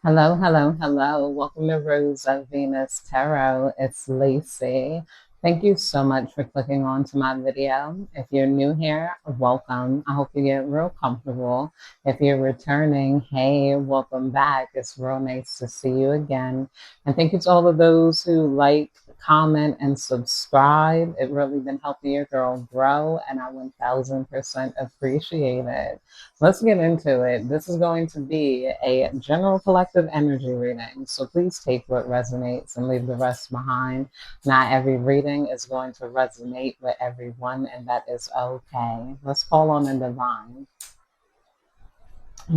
Hello, hello, hello. Welcome to Rose of Venus Tarot. It's Lacey. Thank you so much for clicking on to my video. If you're new here, welcome. I hope you get real comfortable. If you're returning, hey, welcome back. It's real nice to see you again. And thank you to all of those who like, comment, and subscribe. It really been helping your girl grow, and I 1000% appreciate it. Let's get into it. This is going to be a general collective energy reading. So please take what resonates and leave the rest behind. Not every reading is going to resonate with everyone, and that is okay. Let's call on the divine.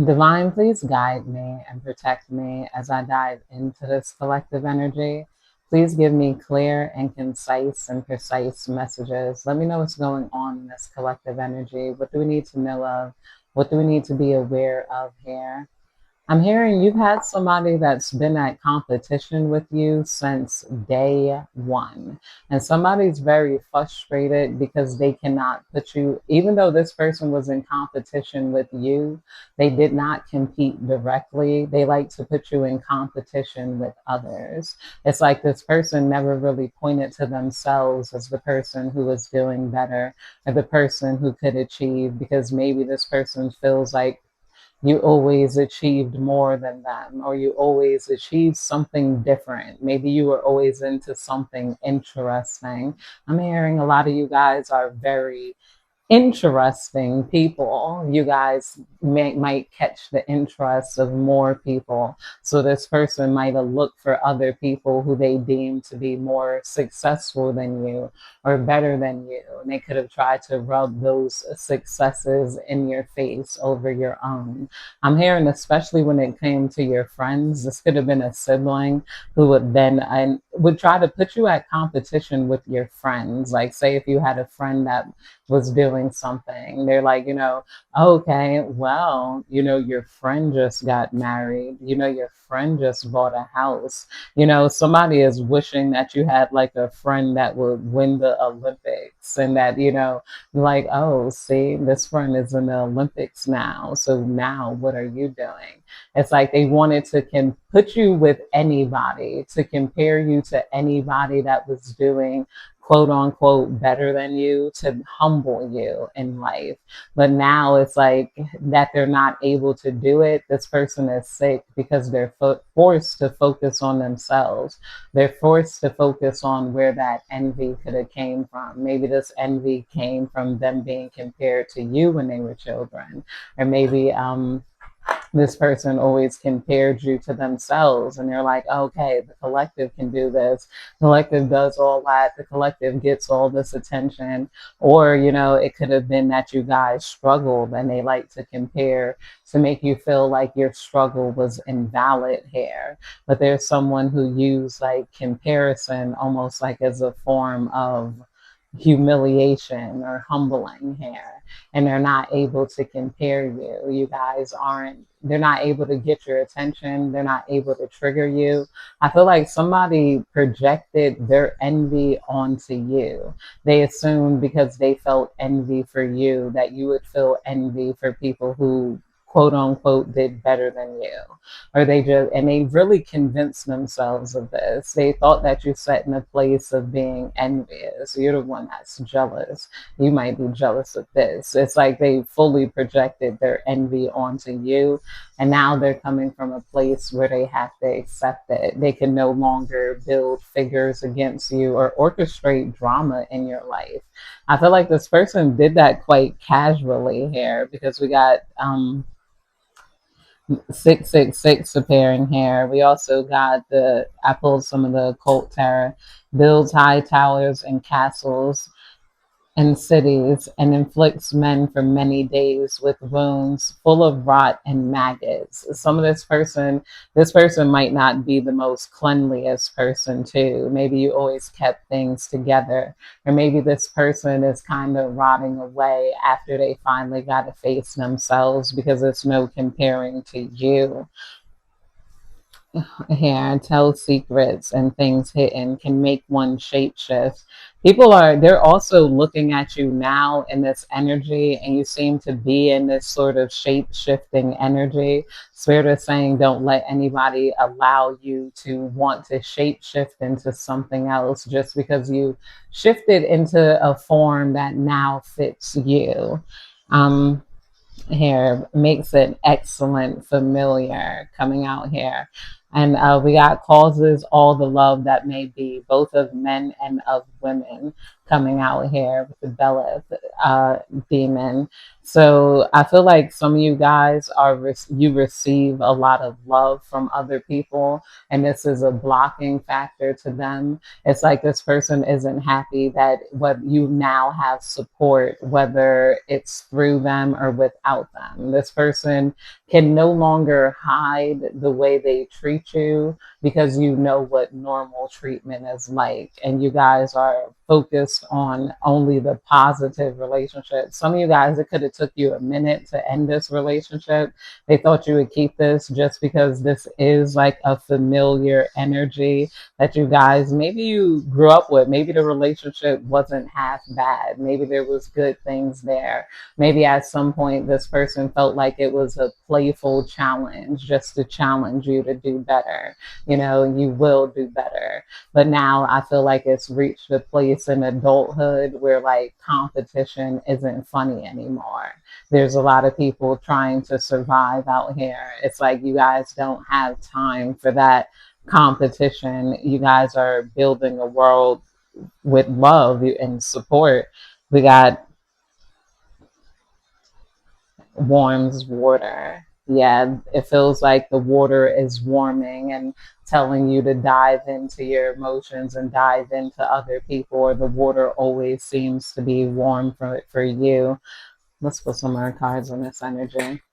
Divine, please guide me and protect me as I dive into this collective energy. Please give me clear and concise and precise messages. Let me know what's going on in this collective energy. What do we need to know of? What do we need to be aware of here? I'm hearing you've had somebody that's been at competition with you since day one. And somebody's very frustrated because they cannot put you, even though this person was in competition with you, they did not compete directly. They like to put you in competition with others. It's like this person never really pointed to themselves as the person who was doing better or the person who could achieve, because maybe this person feels like you always achieved more than them, or you always achieved something different. Maybe you were always into something interesting. I'm hearing a lot of you guys are very interesting people. You guys might catch the interest of more people. So this person might have looked for other people who they deem to be more successful than you or better than you. And they could have tried to rub those successes in your face over your own. I'm hearing, especially when it came to your friends, this could have been a sibling who would then and would try to put you at competition with your friends. Like, say if you had a friend that was doing something. They're like, okay, well, your friend just got married. Your friend just bought a house. Somebody is wishing that you had like a friend that would win the Olympics, and that, like, oh, see, this friend is in the Olympics now. So now what are you doing? It's like they wanted to put you with anybody, to compare you to anybody that was doing quote unquote better than you, to humble you in life. But now it's like that they're not able to do it. This person is sick because they're forced to focus on themselves. They're forced to focus on where that envy could have came from. Maybe this envy came from them being compared to you when they were children, or maybe this person always compared you to themselves, and you're like, okay, the collective can do this, the collective does all that, the collective gets all this attention. Or it could have been that you guys struggled and they like to compare to make you feel like your struggle was invalid here. But there's someone who used like comparison almost like as a form of humiliation or humbling here, and they're not able to compare you. You guys aren't, they're not able to get your attention. They're not able to trigger you. I feel like somebody projected their envy onto you. They assumed because they felt envy for you that you would feel envy for people who quote unquote did better than you. Or they really convinced themselves of this. They thought that you sat in a place of being envious. You're the one that's jealous. You might be jealous of this. It's like they fully projected their envy onto you, and now they're coming from a place where they have to accept it. They can no longer build figures against you or orchestrate drama in your life. I feel like this person did that quite casually here, because we got 666 appearing here. We also got I pulled some of the occult tarot. Builds high towers and castles and cities, and inflicts men for many days with wounds full of rot and maggots. Some of this person might not be the most cleanliest person too. Maybe you always kept things together, or maybe this person is kind of rotting away after they finally got to face themselves, because there's no comparing to you. Here, tell secrets and things hidden can make one shapeshift. People are, they're also looking at you now in this energy, and you seem to be in this sort of shape shifting energy. Spirit is saying, don't let anybody allow you to want to shape shift into something else just because you shifted into a form that now fits you. Um, Here makes it excellent familiar coming out here. And we got causes all the love that may be, both of men and of women, coming out here with the Bella demon. So I feel like some of you guys are you receive a lot of love from other people, and this is a blocking factor to them. It's like this person isn't happy that what you now have support, whether it's through them or without them. This person can no longer hide the way they treat you because you know what normal treatment is like, and you guys are focused on only the positive relationship. Some of you guys, it could have took you a minute to end this relationship. They thought you would keep this just because this is like a familiar energy that you guys, maybe you grew up with. Maybe the relationship wasn't half bad. Maybe there was good things there. Maybe at some point this person felt like it was a playful challenge, just to challenge you to do better. You know, you will do better. But now I feel like it's reached a place in adulthood where like competition isn't funny anymore. There's a lot of people trying to survive out here. It's like you guys don't have time for that competition. You guys are building a world with love and support. We got warms water. Yeah, it feels like the water is warming and telling you to dive into your emotions and dive into other people, or the water always seems to be warm for you. Let's put some more cards on this energy.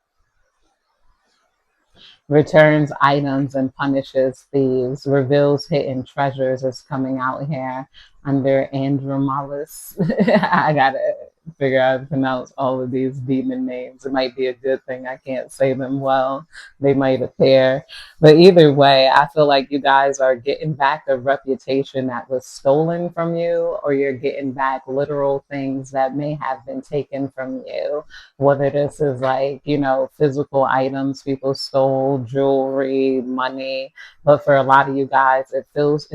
Returns items and punishes thieves, reveals hidden treasures is coming out here under Andromalis. I gotta figure out how to pronounce all of these demon names. It might be a good thing I can't say them well. They might appear. But either way, I feel like you guys are getting back a reputation that was stolen from you, or you're getting back literal things that may have been taken from you, whether this is like, you know, physical items people stole, jewelry, money. But for a lot of you guys, it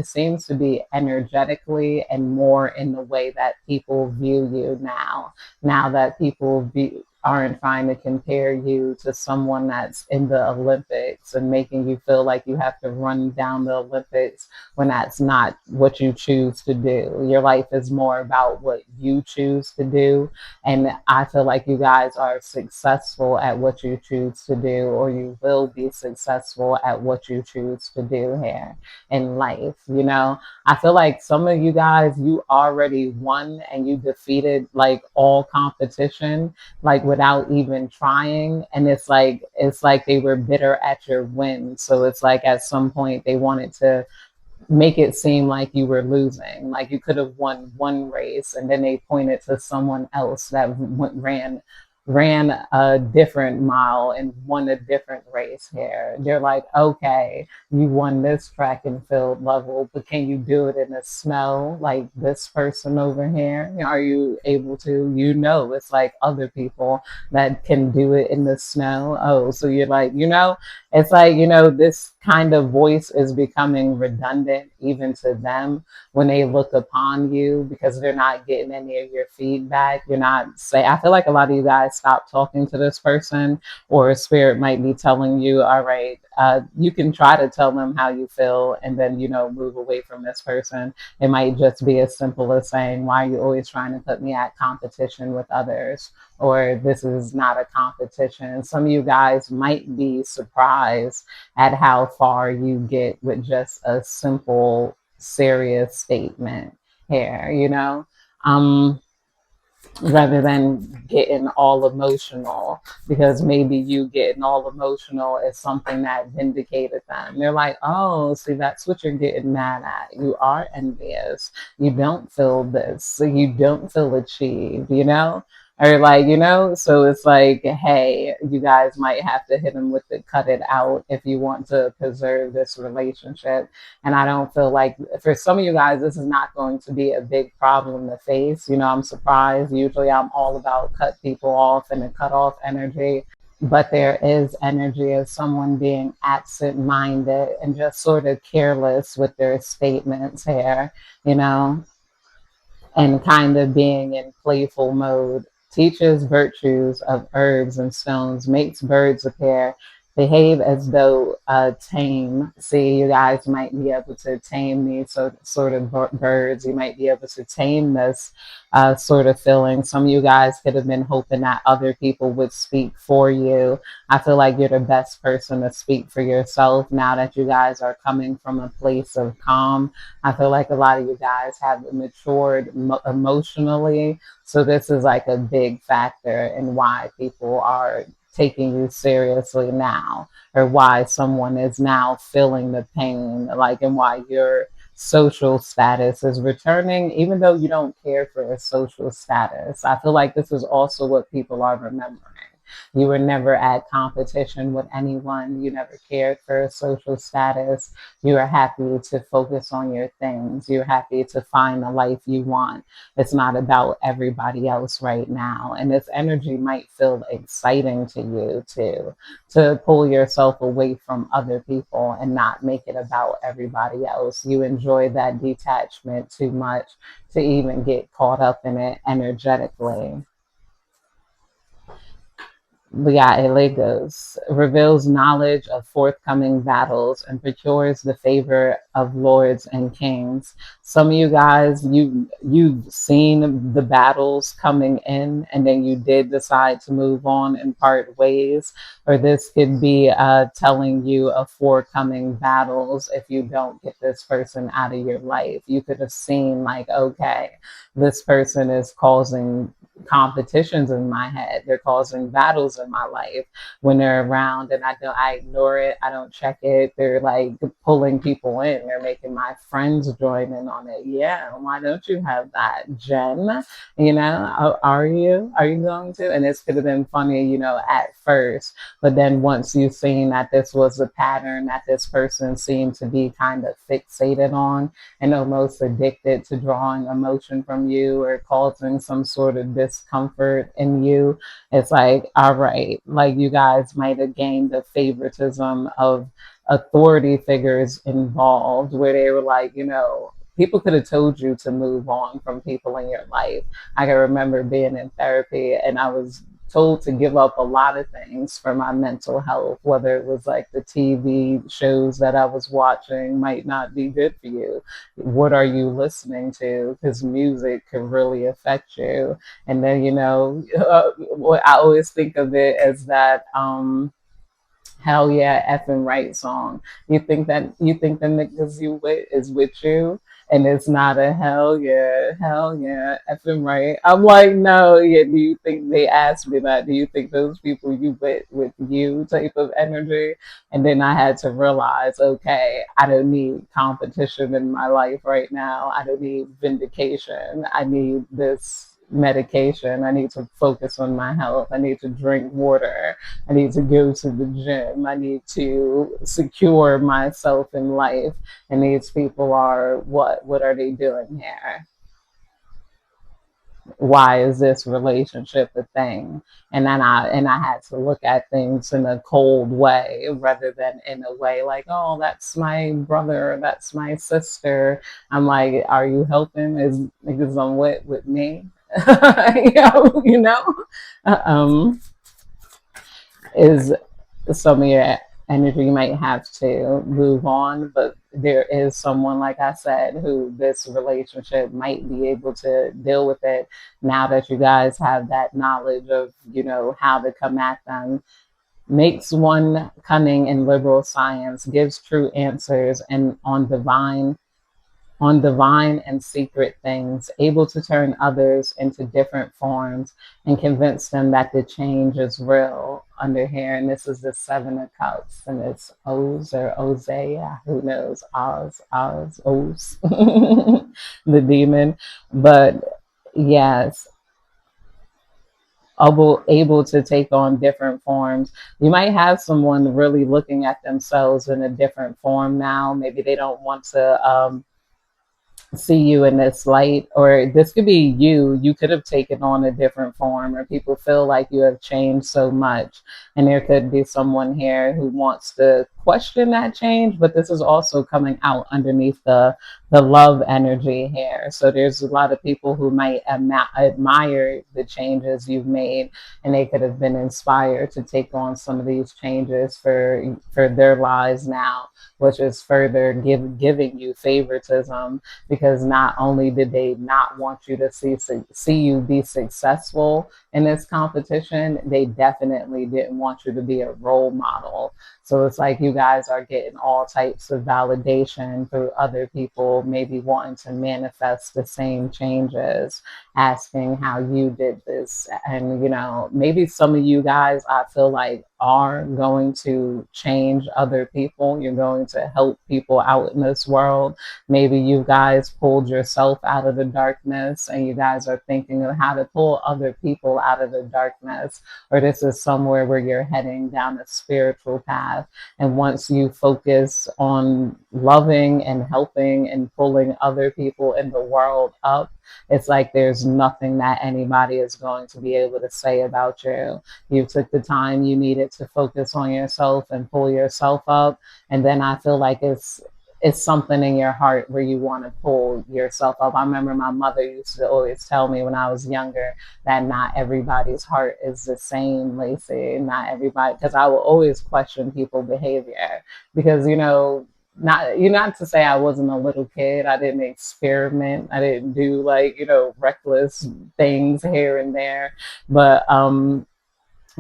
seems to be energetically and more in the way that people view you now that people aren't trying to compare you to someone that's in the Olympics and making you feel like you have to run down the Olympics when that's not what you choose to do. Your life is more about what you choose to do, and I feel like you guys are successful at what you choose to do, or you will be successful at what you choose to do here in life. You know, I feel like some of you guys, you already won and you defeated like all competition, like without even trying. And it's like they were bitter at your win. So it's like at some point they wanted to make it seem like you were losing, like you could have won one race, and then they pointed to someone else that ran a different mile and won a different race here. They're like, okay, you won this track and field level, but can you do it in the snow like this person over here? Are you able to? You know, it's like other people that can do it in the snow. Oh, so you're like, you know, it's like, you know, this kind of voice is becoming redundant even to them when they look upon you, because they're not getting any of your feedback. You're not say, I feel like a lot of you guys stop talking to this person, or a spirit might be telling you, all right, you can try to tell them how you feel and then, you know, move away from this person. It might just be as simple as saying, why are you always trying to put me at competition with others? Or this is not a competition. Some of you guys might be surprised at how far you get with just a simple, serious statement here, you know, rather than getting all emotional, because maybe you getting all emotional is something that vindicated them. They're like, oh, see, that's what you're getting mad at. You are envious. You don't feel this. So you don't feel achieved, you know? Or like, you know, so it's like, hey, you guys might have to hit him with the cut it out if you want to preserve this relationship. And I don't feel like for some of you guys, this is not going to be a big problem to face. You know, I'm surprised. Usually I'm all about cut people off and the cut off energy. But there is energy of someone being absent minded and just sort of careless with their statements here, you know, and kind of being in playful mode. Teaches virtues of herbs and stones, makes birds appear, behave as though tame. See, you guys might be able to tame these sort of birds. You might be able to tame this sort of feeling. Some of you guys could have been hoping that other people would speak for you. I feel like you're the best person to speak for yourself now that you guys are coming from a place of calm. I feel like a lot of you guys have matured emotionally. So this is like a big factor in why people are taking you seriously now, or why someone is now feeling the pain, like, and why your social status is returning, even though you don't care for a social status. I feel like this is also what people are remembering. You were never at competition with anyone. You never cared for a social status. You are happy to focus on your things. You're happy to find the life you want. It's not about everybody else right now. And this energy might feel exciting to you too, to pull yourself away from other people and not make it about everybody else. You enjoy that detachment too much to even get caught up in it energetically. We got Elegos, reveals knowledge of forthcoming battles and procures the favor of lords and kings. Some of you guys, you've seen the battles coming in, and then you did decide to move on and part ways. Or this could be telling you of forthcoming battles if you don't get this person out of your life. You could have seen like, okay, this person is causing competitions in my head. They're causing battles in my life when they're around, and I ignore it. I don't check it. They're like pulling people in. They're making my friends join in on it. Yeah, why don't you have that, Jen? You know, are you going to? And this could have been funny, you know, at first, but then once you've seen that this was a pattern that this person seemed to be kind of fixated on and almost addicted to drawing emotion from you or causing some sort of discomfort in you, it's like, all right, like you guys might have gained the favoritism of authority figures involved where they were like, you know, people could have told you to move on from people in your life. I can remember being in therapy and I was told to give up a lot of things for my mental health, whether it was like the TV shows that I was watching might not be good for you. What are you listening to? Because music can really affect you. And then, you know, I always think of it as that hell yeah, effing right song. You think the niggas you with is with you, and it's not a hell yeah, effing right. I'm like, no, yeah. Do you think they asked me that? Do you think those people you with you type of energy? And then I had to realize, okay, I don't need competition in my life right now. I don't need vindication. I need this medication. I need to focus on my health. I need to drink water. I need to go to the gym. I need to secure myself in life. And these people are what? What are they doing here? Why is this relationship a thing? And I had to look at things in a cold way rather than in a way like, oh, that's my brother, that's my sister. I'm like, are you helping? Is because I'm with me? You know, um, is some of your energy might have to move on, but there is someone, like I said, who this relationship might be able to deal with it now that you guys have that knowledge of, you know, how to come at them. Makes one cunning in liberal science, gives true answers and on divine and secret things, able to turn others into different forms and convince them that the change is real under here. And this is the Seven of Cups, and it's Oz or Ozea, who knows? Oz, the demon. But yes, able to take on different forms. You might have someone really looking at themselves in a different form now. Maybe they don't want to see you in this light, or this could be you could have taken on a different form, or people feel like you have changed so much, and there could be someone here who wants to question that change, but this is also coming out underneath the love energy here. So there's a lot of people who might admire the changes you've made, and they could have been inspired to take on some of these changes for their lives now, which is further giving you favoritism, because not only did they not want you to see you be successful in this competition, they definitely didn't want you to be a role model. So it's like you guys are getting all types of validation through other people, maybe wanting to manifest the same changes, asking how you did this. And, maybe some of you guys, I feel like, are going to change other people. You're going to help people out in this world. Maybe you guys pulled yourself out of the darkness, and you guys are thinking of how to pull other people out of the darkness. Or this is somewhere where you're heading down a spiritual path. And once you focus on loving and helping and pulling other people in the world up, it's like there's nothing that anybody is going to be able to say about you. You took the time you needed to focus on yourself and pull yourself up. And then I feel like it's something in your heart where you want to pull yourself up. I remember my mother used to always tell me when I was younger that not everybody's heart is the same, Lacey. Not everybody, because I will always question people's behavior, because not to say I wasn't a little kid. I didn't experiment. I didn't do like, reckless things here and there. But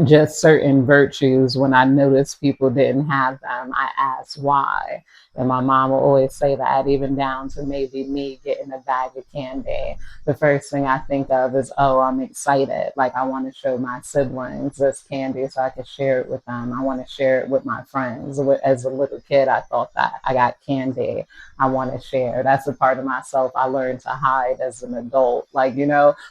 just certain virtues, when I noticed people didn't have them, I asked why. And my mom will always say that, even down to maybe me getting a bag of candy. The first thing I think of is, oh, I'm excited. Like, I want to show my siblings this candy so I can share it with them. I want to share it with my friends. As a little kid, I thought that I got candy, I want to share. That's a part of myself I learned to hide as an adult. Like,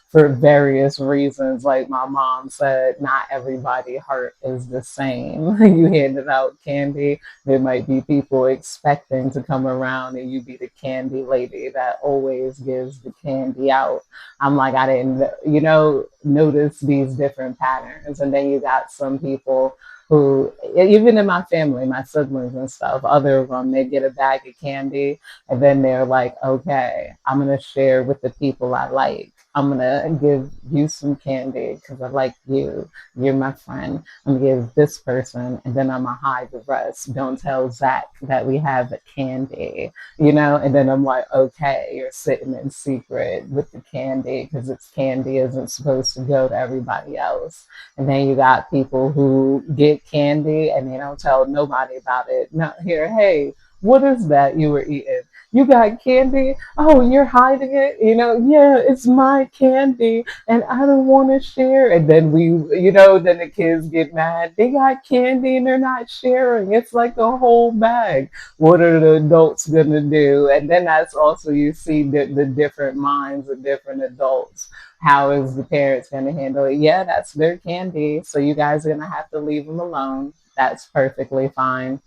for various reasons. Like my mom said, not everybody heart is the same. You handed out candy, there might be people expecting to come around and you be the candy lady that always gives the candy out. I'm like, I didn't, notice these different patterns. And then you got some people who, even in my family, my siblings and stuff, other of them, they get a bag of candy, and then they're like, okay, I'm going to share with the people I like. I'm going to give you some candy because I like you. You're my friend. I'm going to give this person, and then I'm going to hide the rest. Don't tell Zach that we have the candy, And then I'm like, okay, you're sitting in secret with the candy because its candy isn't supposed to go to everybody else. And then you got people who get candy and they don't tell nobody about it. Not here, hey, what is that you were eating? You got candy? Oh, you're hiding it? Yeah, it's my candy and I don't want to share. And then then the kids get mad. They got candy and they're not sharing. It's like a whole bag. What are the adults going to do? And then that's also, you see the different minds of different adults. How is the parents going to handle it? Yeah, that's their candy. So you guys are going to have to leave them alone. That's perfectly fine.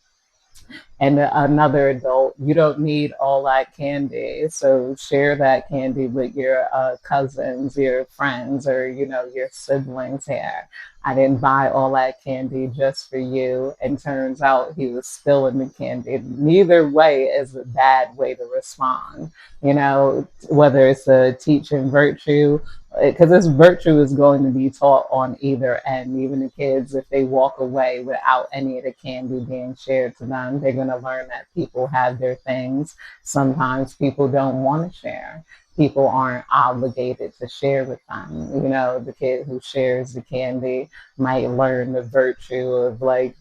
And another adult, you don't need all that candy. So share that candy with your cousins, your friends, or, your siblings here. I didn't buy all that candy just for you. And turns out he was spilling the candy. Neither way is a bad way to respond. Whether it's a teaching virtue, because this virtue is going to be taught on either end. Even the kids, if they walk away without any of the candy being shared to them, they're going to learn that people have their things. Sometimes people don't want to share. People aren't obligated to share with them. The kid who shares the candy might learn the virtue of, like,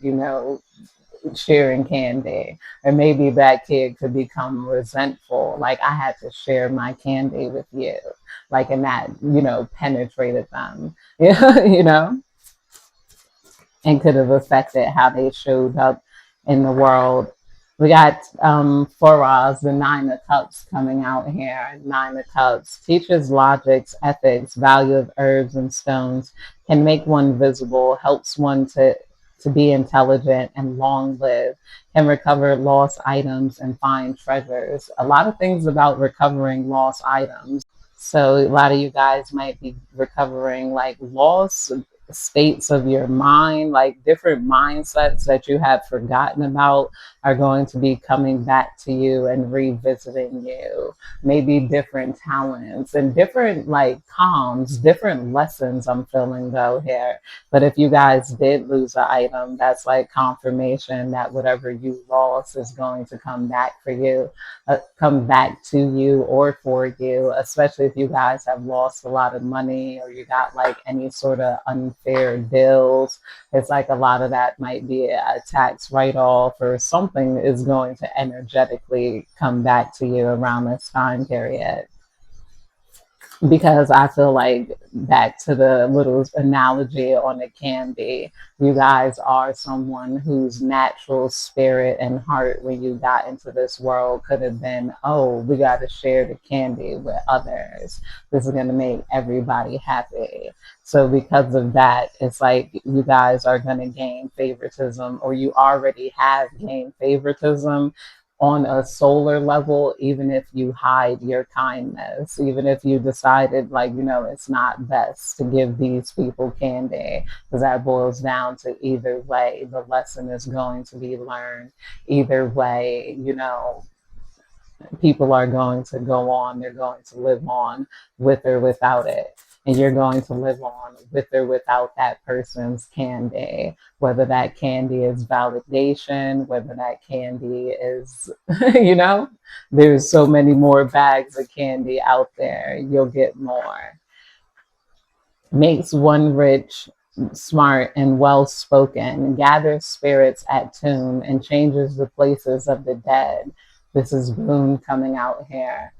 sharing candy. Or maybe that kid could become resentful. Like, I had to share my candy with you. Like, and that, penetrated them, and could have affected how they showed up in the world. We got Foraz, the Nine of Cups coming out here. Nine of Cups teaches logics, ethics, value of herbs and stones, can make one visible, helps one to be intelligent and long live, can recover lost items and find treasures. A lot of things about recovering lost items. So a lot of you guys might be recovering like lost states of your mind, like different mindsets that you have forgotten about are going to be coming back to you and revisiting you. Maybe different talents and different like calms, different lessons I'm feeling though here. But if you guys did lose an item, that's like confirmation that whatever you lost is going to come back for you, come back to you or for you, especially if you guys have lost a lot of money or you got like any sort of unfair deals. It's like a lot of that might be a tax write-off or something is going to energetically come back to you around this time period, because I feel like back to the little analogy on the candy, you guys are someone whose natural spirit and heart when you got into this world could have been, oh, we got to share the candy with others. This is going to make everybody happy. So because of that, it's like you guys are going to gain favoritism, or you already have gained favoritism on a solar level, even if you hide your kindness, even if you decided, like, you know, it's not best to give these people candy, because that boils down to either way, the lesson is going to be learned. Either way, you know, people are going to go on, they're going to live on with or without it. And you're going to live on with or without that person's candy, whether that candy is validation, whether that candy is, you know, there's so many more bags of candy out there. You'll get more. Makes one rich, smart, and well spoken, gathers spirits at tomb, and changes the places of the dead. This is Boone coming out here.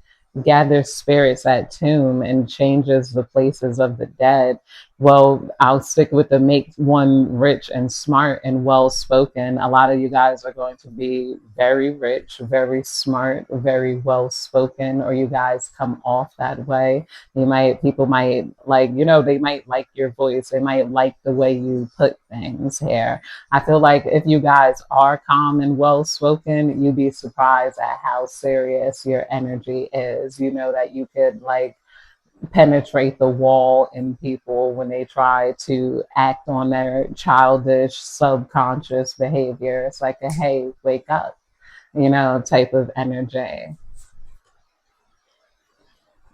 Gathers spirits at tomb and changes the places of the dead. Well, I'll stick with the make one rich and smart and well spoken. A lot of you guys are going to be very rich, very smart, very well spoken, or you guys come off that way. You might, people might like, you know, they might like your voice. They might like the way you put things here. I feel like if you guys are calm and well spoken, you'd be surprised at how serious your energy is. You know that you could like penetrate the wall in people when they try to act on their childish subconscious behavior. It's like a hey, wake up, you know, type of energy.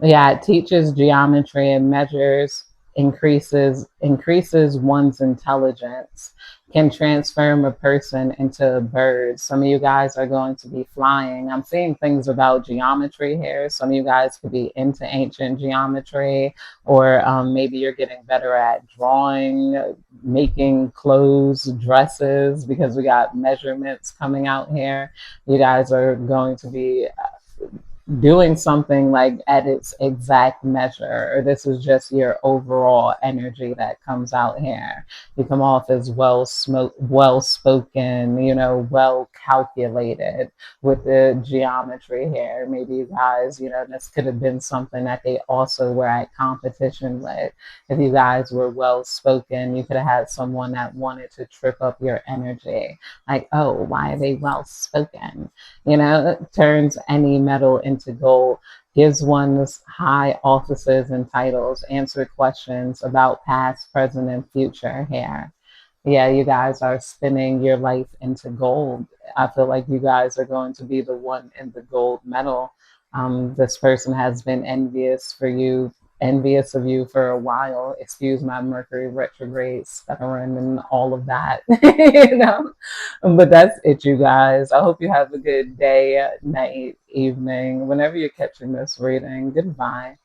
Yeah, it teaches geometry and measures, increases one's intelligence, can transform a person into a bird. Some of you guys are going to be flying. I'm seeing things about geometry here. Some of you guys could be into ancient geometry, or maybe you're getting better at drawing, making clothes, dresses, because we got measurements coming out here. You guys are going to be doing something like at its exact measure, or this is just your overall energy that comes out here. You come off as well spoken, you know, well calculated with the geometry here. Maybe you guys, you know, this could have been something that they also were at competition with. If you guys were well spoken, you could have had someone that wanted to trip up your energy, like, oh, why are they well spoken? You know, it turns any metal into gold, gives one's high offices and titles, answer questions about past, present, and future here. Yeah, you guys are spinning your life into gold. I feel like you guys are going to be the one in the gold medal. This person has been envious of you for a while. Excuse my Mercury retrograde stuttering and all of that, you know. But that's it, you guys. I hope you have a good day, night, evening, whenever you're catching this reading. Goodbye.